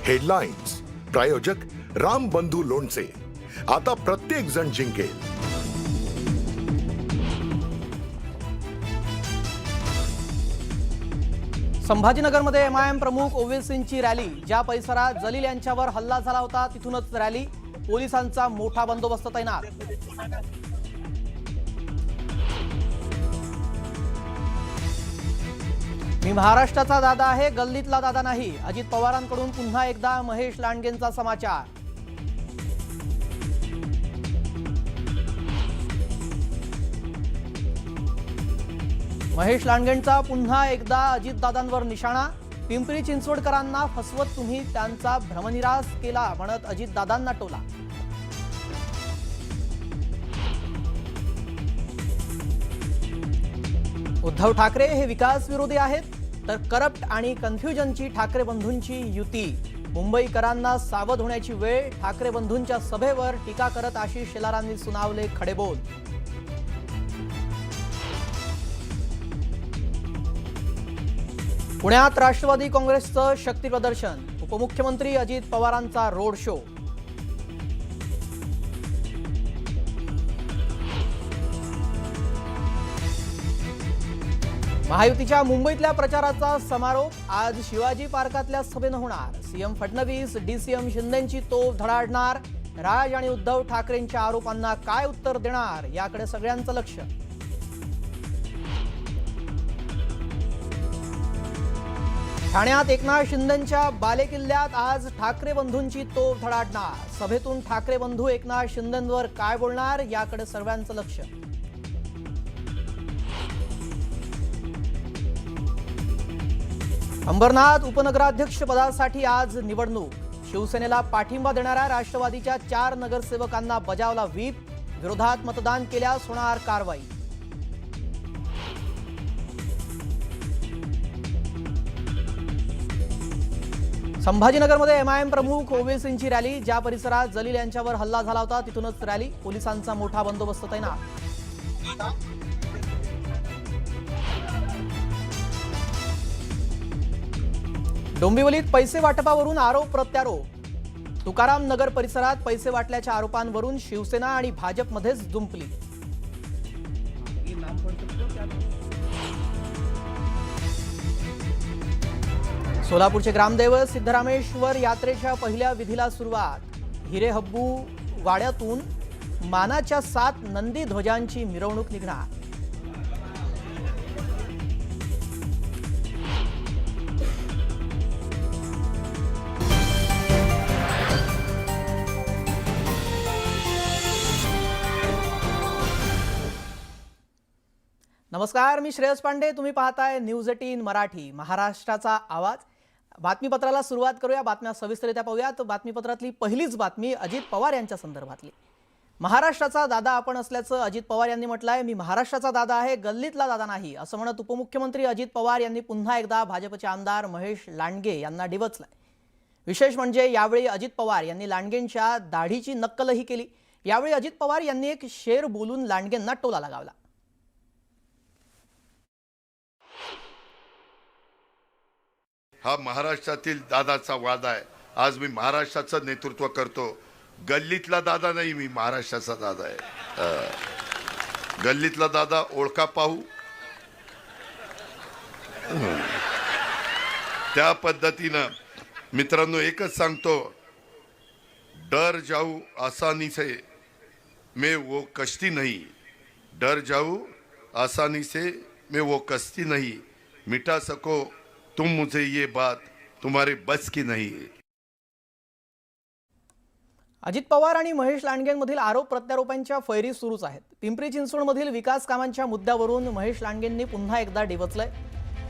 Headlines प्रायोजक राम बंधू लोणचे. आता प्रत्येक जण जिंकेल. संभाजीनगरमध्ये एमआयएम प्रमुख ओवैसींची रॅली. ज्या परिसरात जलील यांच्यावर हल्ला झाला होता तिथूनच रॅली. पोलिसांचा मोठा बंदोबस्त तैनात. मी महाराष्ट्राचा दादा आहे, गल्लीतला दादा नाही. अजित पवारांकडून पुन्हा एकदा महेश लांडगेंचा समाचार. महेश लांडगेंचा पुन्हा एकदा अजितदादांवर निशाणा. पिंपरी चिंचवडकरांना फसवत तुम्ही त्यांचा भ्रमनिरास केला म्हणत अजितदादांना टोला. उद्धव ठाकरे हे विकास विरोधी आहेत तर करप्ट आणि कन्फ्युजनची ठाकरे बंधूंची युती. मुंबईकरांना सावध होण्याची वेळ. ठाकरे बंधूंच्या सभेवर टीका करत आशिष शेलारांनी सुनावले खडेबोल. पुण्यात राष्ट्रवादी काँग्रेसचं शक्ती प्रदर्शन. उपमुख्यमंत्री अजित पवारांचा रोड शो. महायुतीच्या मुंबईतल्या प्रचाराचा समारोप आज शिवाजी पार्कातल्या सभेनं होणार. सीएम फडणवीस डीसीएम शिंदेंची तोफ धडाडणार. राज आणि उद्धव ठाकरेंच्या आरोपांना काय उत्तर देणार याकडे सगळ्यांचं लक्ष. ठाण्यात एकनाथ शिंदेंच्या बालेकिल्ल्यात आज ठाकरे बंधूंची तोफ धडाडणार. सभेतून ठाकरे बंधू एकनाथ शिंदेंवर काय बोलणार याकडे सर्वांचं लक्ष. अंबरनाथ उपनगराध्यक्ष पदासाठी आज निवडणूक. शिवसेनेला पाठिंबा देणाऱ्या राष्ट्रवादीच्या 4 नगरसेवकांना बजावला व्हीप. विरोधात मतदान केल्यास होणार कारवाई. संभाजीनगरमध्ये एमआयएम प्रमुख ओवैसींची रॅली. ज्या परिसरात जलील यांच्यावर हल्ला झाला होता तिथूनच रॅली. पोलिसांचा मोठा बंदोबस्त तैनात. डोंबिवलीत पैसे वाटपावरून आरोप प्रत्यारोप. तुकाराम नगर परिसरात पैसे वाटल्याच्या आरोपांवरून शिवसेना आणि भाजपमध्येच जुंपली. सोलापूरचे ग्रामदैवत सिद्धरामेश्वर यात्रेच्या पहिल्या विधीला सुरुवात. हिरेहब्बू वाड्यातून मानाच्या 7 नंदी ध्वजांची मिरवणूक निघणार. नमस्कार, मी श्रेयस पांडे. तुम्ही पाहताय न्यूज 18 मराठी, महाराष्ट्राचा आवाज. बातमीपत्राला सुरुवात करूया. बातम्या सविस्तररित्या पाहूयात. बातमीपत्रातली पहिलीच बातमी अजित पवार यांच्या संदर्भातली. महाराष्ट्राचा दादा आपण असल्याचं अजित पवार यांनी म्हटलंय. मी महाराष्ट्राचा दादा आहे, गल्लीतला दादा नाही असं म्हणत उपमुख्यमंत्री अजित पवार यांनी पुन्हा एकदा भाजपचे आमदार महेश लांडगे यांना डिवचलंय. विशेष म्हणजे यावेळी अजित पवार यांनी लांडगेंच्या दाढीची नक्कलही केली. यावेळी अजित पवार यांनी एक शेर बोलून लांडगेंना टोला लगावला. हा महाराष्ट्रातील दादाचा वादा आहे. आज मी महाराष्ट्राचं नेतृत्व करतो. गल्लीतला दादा नाही, मी महाराष्ट्राचा दादा आहे. गल्लीतला दादा ओळखा पाहू. त्या पद्धतीनं मित्रांनो एकच सांगतो, डर जाऊ आसानी से मैं वो कश्ती नहीं. डर जाऊ आसानी से मैं वो कश्ती नहीं. मिटा सको तुम मुझे ये बात तुम्हारे बस की नहीं. अजित पवार आणि महेश लांडगेंमधील आरोप प्रत्यारोपांच्या फैरी सुरूच आहेत. पिंपरी चिंचवडमधील विकास कामांच्या मुद्द्यावरून महेश लांडगेंनी पुन्हा एकदा डिवचलंय.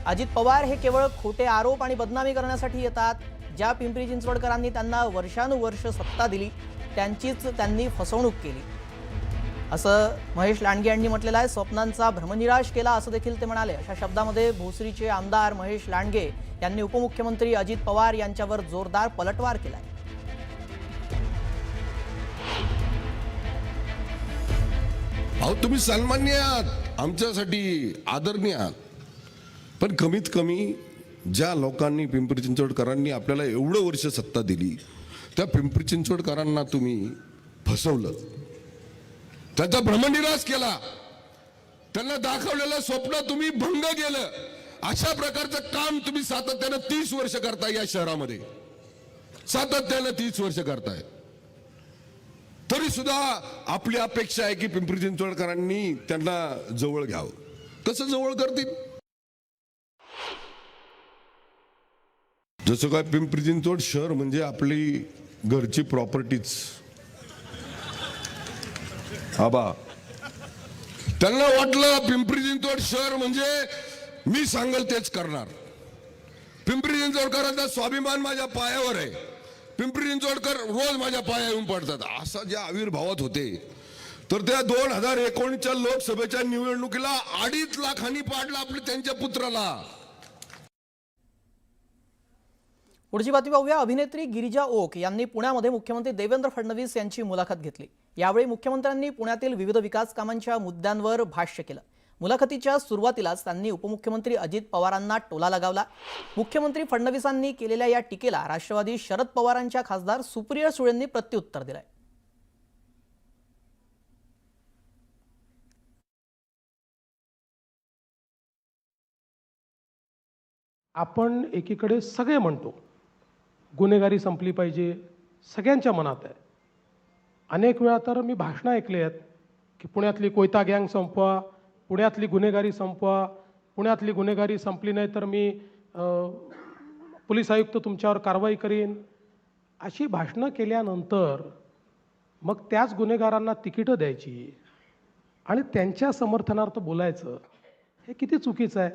अजित पवार हे केवळ खोटे आरोप आणि बदनामी करण्यासाठी येतात. ज्या पिंपरी चिंचवडकरांनी त्यांना वर्षानुवर्ष सत्ता दिली त्यांचीच त्यांनी फसवणूक केली असं महेश लांडगे यांनी म्हटलेलं आहे. स्वप्नांचा भ्रमनिराश केला असं देखील ते म्हणाले. अशा शब्दामध्ये भोसरीचे आमदार महेश लांडगे यांनी उपमुख्यमंत्री अजित पवार यांच्यावर जोरदार पलटवार केलाय. अहो तुम्ही सन्मान्य आहात, आमच्यासाठी आदरणीय आहात, पण कमीत कमी ज्या लोकांनी पिंपरी चिंचवडकरांनी आपल्याला एवढं वर्ष सत्ता दिली, त्या पिंपरी चिंचवडकरांना तुम्ही फसवलं, त्याचा भ्रमनिरास केला, त्यांना दाखवलेलं स्वप्न तुम्ही भंग केलं. अशा प्रकारचं काम तुम्ही सातत्यानं 30 वर्ष करताय या शहरामध्ये, सातत्यानं 30 वर्ष करताय. तरी सुद्धा आपली अपेक्षा आहे की पिंपरी चिंचवडकरांनी त्यांना जवळ घ्यावं. कसं जवळ करतील? जसं काय पिंपरी चिंचवड शहर म्हणजे आपली घरची प्रॉपर्टीच. आबा, त्यांना वाटलं पिंपरी चिंचवड शहर म्हणजे मी सांगल तेच करणार. पिंपरी चिंचवडकरांचा स्वाभिमान माझ्या पायावर आहे. पिंपरी चिंचवडकर रोज माझ्या पाया येऊन पडतात. असा ज्या आविर्भावात होते, तर त्या 2019च्या लोकसभेच्या निवडणुकीला 2.5 लाखांनी पाडलं आपल्या त्यांच्या पुत्राला. पुढची बातमी पाहूया. अभिनेत्री गिरिजा ओक यांनी पुण्यामध्ये मुख्यमंत्री देवेंद्र फडणवीस यांची मुलाखत घेतली. यावेळी मुख्यमंत्र्यांनी पुण्यातील विविध विकास कामांच्या मुद्द्यांवर भाष्य केलं. मुलाखतीच्या सुरुवातीलाच त्यांनी उपमुख्यमंत्री अजित पवारांना टोला लगावला. मुख्यमंत्री फडणवीसांनी केलेल्या या टीकेला राष्ट्रवादी शरद पवारांच्या खासदार सुप्रिया सुळेंनी प्रत्युत्तर दिलंय. आपण एकीकडे सगळे म्हणतो गुन्हेगारी संपली पाहिजे, सगळ्यांच्या मनात आहे. अनेक वेळा तर मी भाषणं ऐकली आहेत की पुण्यातली कोयता गँग संपवा, पुण्यातली गुन्हेगारी संपवा, पुण्यातली गुन्हेगारी संपली नाही तर मी पोलीस आयुक्त तुमच्यावर कारवाई करीन. अशी भाषणं केल्यानंतर मग त्याच गुन्हेगारांना तिकीटं द्यायची आणि त्यांच्या समर्थनार्थ बोलायचं, हे किती चुकीचं आहे.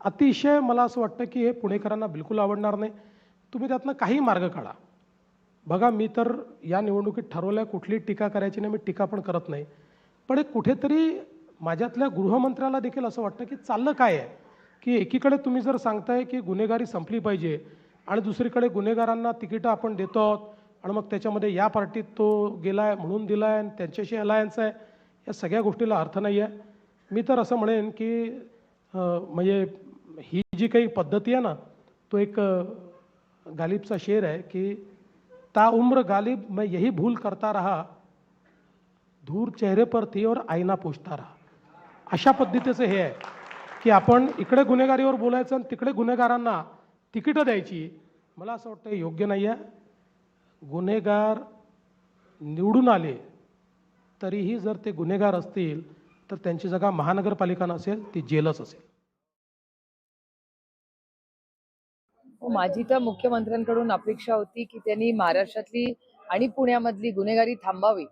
अतिशय मला असं वाटतं की हे पुणेकरांना बिलकुल आवडणार नाही. तुम्ही त्यातनं काही मार्ग काढा. बघा, मी तर या निवडणुकीत ठरवलं आहे कुठली टीका करायची नाही, मी टीका पण करत नाही. पण एक कुठेतरी माझ्यातल्या गृहमंत्र्याला देखील असं वाटतं की चाललं काय आहे की एकीकडे तुम्ही जर सांगताय की गुन्हेगारी संपली पाहिजे आणि दुसरीकडे गुन्हेगारांना तिकीटं आपण देतो आहोत आणि मग त्याच्यामध्ये या पार्टीत तो गेला आहे म्हणून दिला आहे आणि त्यांच्याशी अलायन्स आहे, या सगळ्या गोष्टीला अर्थ नाही आहे. मी तर असं म्हणेन की म्हणजे ही जी काही पद्धती आहे ना, तो एक गालिबचा शेर आहे की ता उम्र गालिब मैं यही भूल करता रहा, धूर चेहरे पर थी और आईना पूछता रहा. अशा पद्धतीचं हे आहे की आपण इकडे गुन्हेगारीवर बोलायचं आणि तिकडे गुन्हेगारांना तिकीटं द्यायची. मला असं वाटतं हे योग्य नाही आहे. गुन्हेगार निवडून आले तरीही जर ते गुन्हेगार असतील तर त्यांची जागा महानगरपालिका नसेल, ती जेलच असेल. माझी तर मुख्यमंत्र्यांकडून अपेक्षा होती की त्यांनी महाराष्ट्रातली आणि पुण्यामधली गुन्हेगारी थांबावी.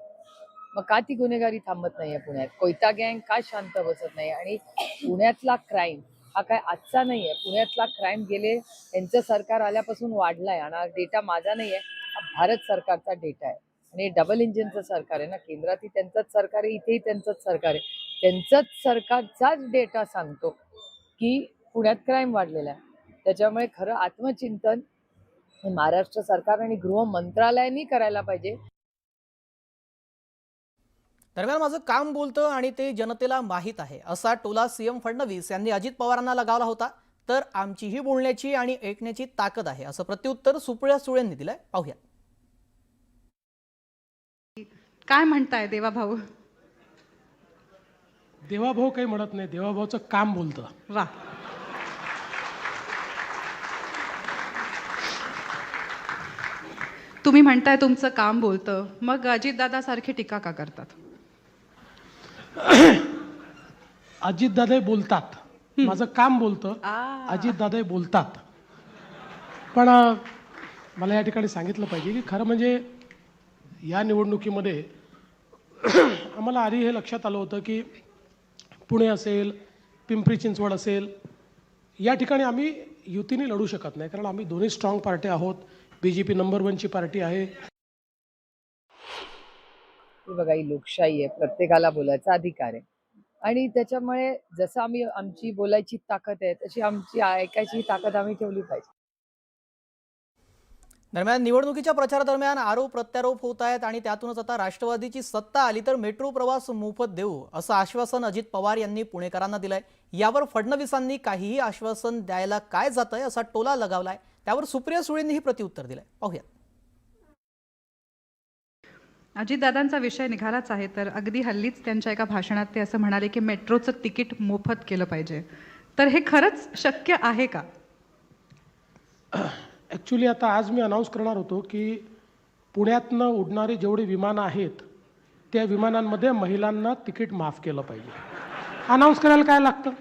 मग का ती गुन्हेगारी थांबत नाहीये पुण्यात? कोयता गँग का शांत बसत नाही? आणि पुण्यातला क्राईम हा काय आजचा नाहीये. पुण्यातला क्राईम गेले यांचं सरकार आल्यापासून वाढलाय. आणि हा डेटा माझा नाहीये, हा भारत सरकारचा डेटा आहे. आणि डबल इंजिनचं सरकार आहे ना, केंद्रातही त्यांचंच सरकार आहे, इथेही त्यांचंच सरकार आहे. त्यांचंच सरकारचाच डेटा सांगतो की पुण्यात क्राईम वाढलेला आहे. त्याच्यामुळे खरं आत्मचिंतन हे महाराष्ट्र सरकार आणि गृह मंत्रालयाने करायला पाहिजे. दरम्यान माझं काम बोलतं आणि ते जनतेला माहीत आहे, असा टोला सीएम फडणवीस यांनी अजित पवारांना लगावला होता. तर आमचीही बोलण्याची आणि ऐकण्याची ताकद आहे, असं प्रत्युत्तर सुप्रिया सुळेंनी दिलंय. पाहूया. काय म्हणताय देवाभाऊ? देवाभाऊ काही म्हणत नाही, देवाभाऊचं काम बोलतं. वा, तुम्ही म्हणताय तुमचं काम बोलतं, मग अजितदादा सारखी टीका का करतात? अजितदादा बोलतात, माझं काम बोलतं, अजितदादा बोलतात. पण मला या ठिकाणी सांगितलं पाहिजे की खरं म्हणजे या निवडणुकीमध्ये आम्हाला आधी हे लक्षात आलं होतं की पुणे असेल, पिंपरी चिंचवड असेल, या ठिकाणी आम्ही युतीने लढू शकत नाही, कारण आम्ही दोन्ही स्ट्रॉंग पार्टी आहोत. बीजेपी नंबर 1ची पार्टी आहे. बघा, ही लोकशाही आहे, प्रत्येकाला बोलायचा अधिकार आहे. आणि त्याच्यामुळे जसं आम्ही आमची बोलायची ताकद आहे तशी आमची ऐकायची ताकद आम्ही ठेवली पाहिजे. दरम्यान निवडणुकीच्या प्रचारादरम्यान आरोप प्रत्यारोप होत आहेत आणि त्यातूनच आता राष्ट्रवादीची सत्ता आली तर मेट्रो प्रवास मोफत देऊ, असं आश्वासन अजित पवार यांनी पुणेकरांना दिलंय. यावर फडणवीसांनी काहीही आश्वासन द्यायला काय जातंय असा टोला लगावलाय. त्यावर सुप्रिया सुळेंनीही प्रत्युत्तर दिलंय. पाहूयात. अजितदादांचा विषय निघालाच आहे, तर अगदी हल्लीच त्यांच्या एका भाषणात ते असं म्हणाले की मेट्रोचं तिकीट मोफत केलं पाहिजे. तर हे खरंच शक्य आहे का? ॲक्च्युली आता आज मी अनाऊन्स करणार होतो की पुण्यातनं उडणारे जेवढे विमानं आहेत त्या विमानांमध्ये महिलांना तिकीट माफ केलं पाहिजे. अनाऊन्स करायला काय लागतं?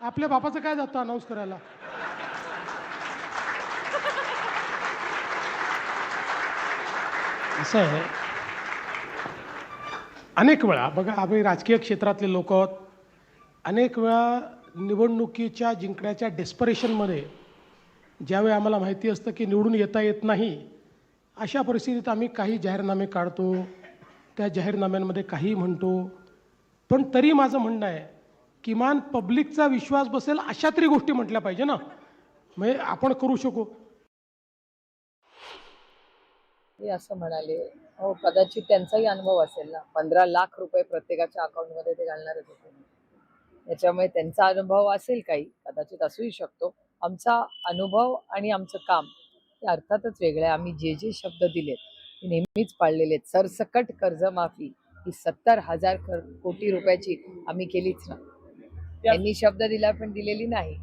आपल्या बापाचं काय जातं अनाऊन्स करायला? असं आहे. अनेक वेळा बघा, आम्ही राजकीय क्षेत्रातले लोक आहोत. अनेक वेळा निवडणुकीच्या जिंकण्याच्या डेस्परेशनमध्ये ज्यावेळी आम्हाला माहिती असतं की निवडून येता येत नाही, अशा परिस्थितीत आम्ही काही जाहीरनामे काढतो, त्या जाहीरनाम्यांमध्ये काही म्हणतो. पण तरी माझं म्हणणं आहे, किमान पब्लिकचा विश्वास बसेल अशा तरी गोष्टी म्हटल्या पाहिजे ना, म्हणजे आपण करू शकू. ते असं म्हणाले, हो कदाचित त्यांचाही अनुभव असेल ना. 15 लाख रुपये प्रत्येकाच्या अकाउंटमध्ये ते घालणारच होते, त्याच्यामुळे त्यांचा अनुभव असेल, काही कदाचित असूही शकतो. आमचा अनुभव आणि आमचं काम हे अर्थातच वेगळं आहे. आम्ही जे जे शब्द दिलेत ते नेहमीच पाळलेले आहेत. सरसकट कर्जमाफी ही 70,000 कोटी रुपयाची आम्ही केलीच ना. त्यांनी शब्द दिला पण दिलेली नाही.